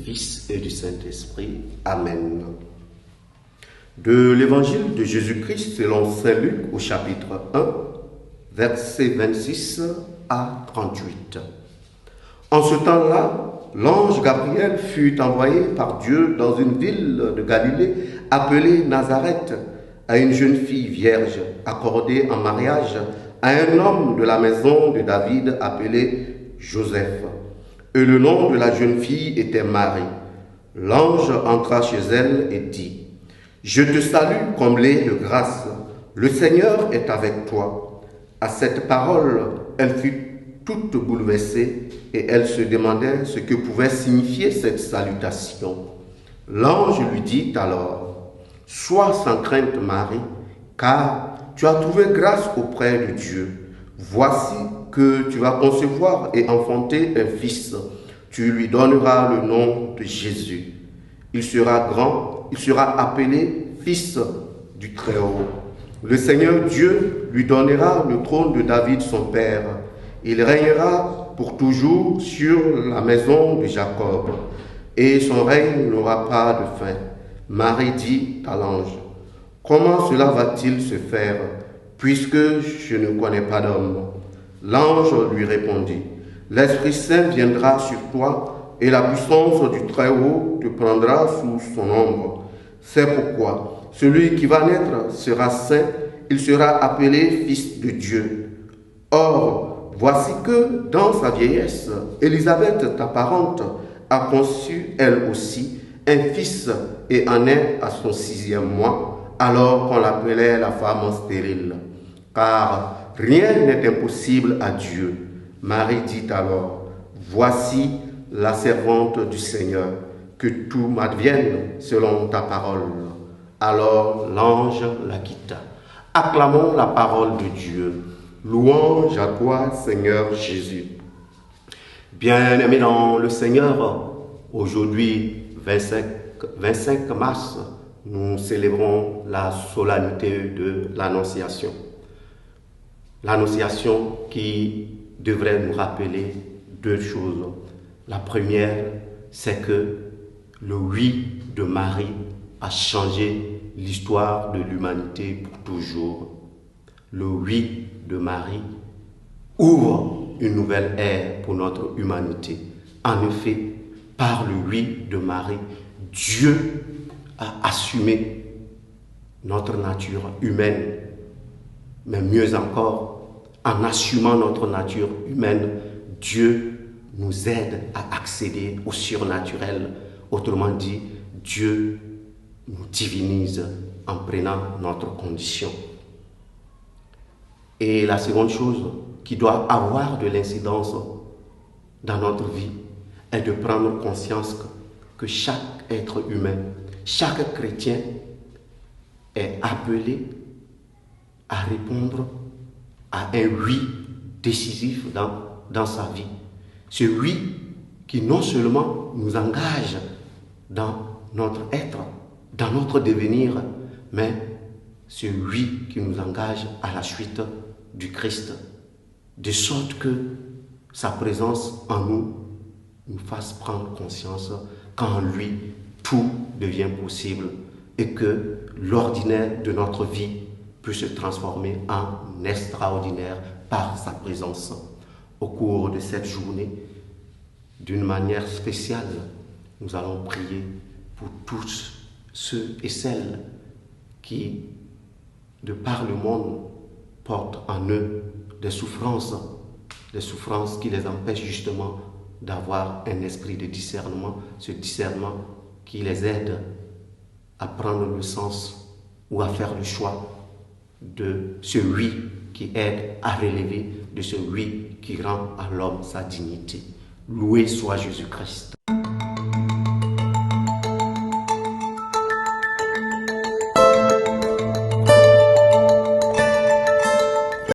Fils et du Saint-Esprit. Amen. De l'Évangile de Jésus-Christ selon saint Luc au chapitre 1, versets 26 à 38. En ce temps-là, l'ange Gabriel fut envoyé par Dieu dans une ville de Galilée appelée Nazareth à une jeune fille vierge accordée en mariage à un homme de la maison de David appelé Joseph. Et le nom de la jeune fille était Marie. L'ange entra chez elle et dit : « Je te salue, comblée de grâce, le Seigneur est avec toi. » À cette parole, elle fut toute bouleversée et elle se demandait ce que pouvait signifier cette salutation. L'ange lui dit alors : « Sois sans crainte, Marie, car tu as trouvé grâce auprès de Dieu. Voici que tu vas concevoir et enfanter un fils. Tu lui donneras le nom de Jésus. Il sera grand, il sera appelé Fils du Très-Haut. Le Seigneur Dieu lui donnera le trône de David son père. Il régnera pour toujours sur la maison de Jacob, et son règne n'aura pas de fin. » Marie dit à l'ange : « Comment cela va-t-il se faire, puisque je ne connais pas d'homme ?» L'ange lui répondit : « L'Esprit Saint viendra sur toi, et la puissance du Très-Haut te prendra sous son ombre. C'est pourquoi celui qui va naître sera saint, il sera appelé Fils de Dieu. Or, voici que dans sa vieillesse, Élisabeth, ta parente, a conçu elle aussi un fils et en est à son 6e mois, alors qu'on l'appelait la femme stérile. Car rien n'est impossible à Dieu. » Marie dit alors : « Voici la servante du Seigneur, que tout m'advienne selon ta parole. » Alors l'ange la quitta. Acclamons la parole de Dieu. Louange à toi, Seigneur Jésus. Bien-aimés dans le Seigneur, aujourd'hui, 25 mars, nous célébrons la solennité de l'Annonciation. L'Annonciation qui devrait nous rappeler deux choses. La première, c'est que le oui de Marie a changé l'histoire de l'humanité pour toujours. Le oui de Marie ouvre une nouvelle ère pour notre humanité. En effet, par le oui de Marie, Dieu a assumé notre nature humaine, mais mieux encore, en assumant notre nature humaine, Dieu nous aide à accéder au surnaturel. Autrement dit, Dieu nous divinise en prenant notre condition. Et la seconde chose qui doit avoir de l'incidence dans notre vie est de prendre conscience que chaque être humain, chaque chrétien est appelé à répondre à un oui décisif dans sa vie. Ce oui qui non seulement nous engage dans notre être, dans notre devenir, mais ce oui qui nous engage à la suite du Christ, de sorte que sa présence en nous nous fasse prendre conscience qu'en lui, tout devient possible et que l'ordinaire de notre vie peut se transformer en extraordinaire par sa présence. Au cours de cette journée, d'une manière spéciale, nous allons prier pour tous ceux et celles qui, de par le monde, portent en eux des souffrances qui les empêchent justement d'avoir un esprit de discernement, ce discernement qui les aide à prendre le sens ou à faire le choix de ce oui qui aide à relever, de ce oui qui rend à l'homme sa dignité. Loué soit Jésus-Christ.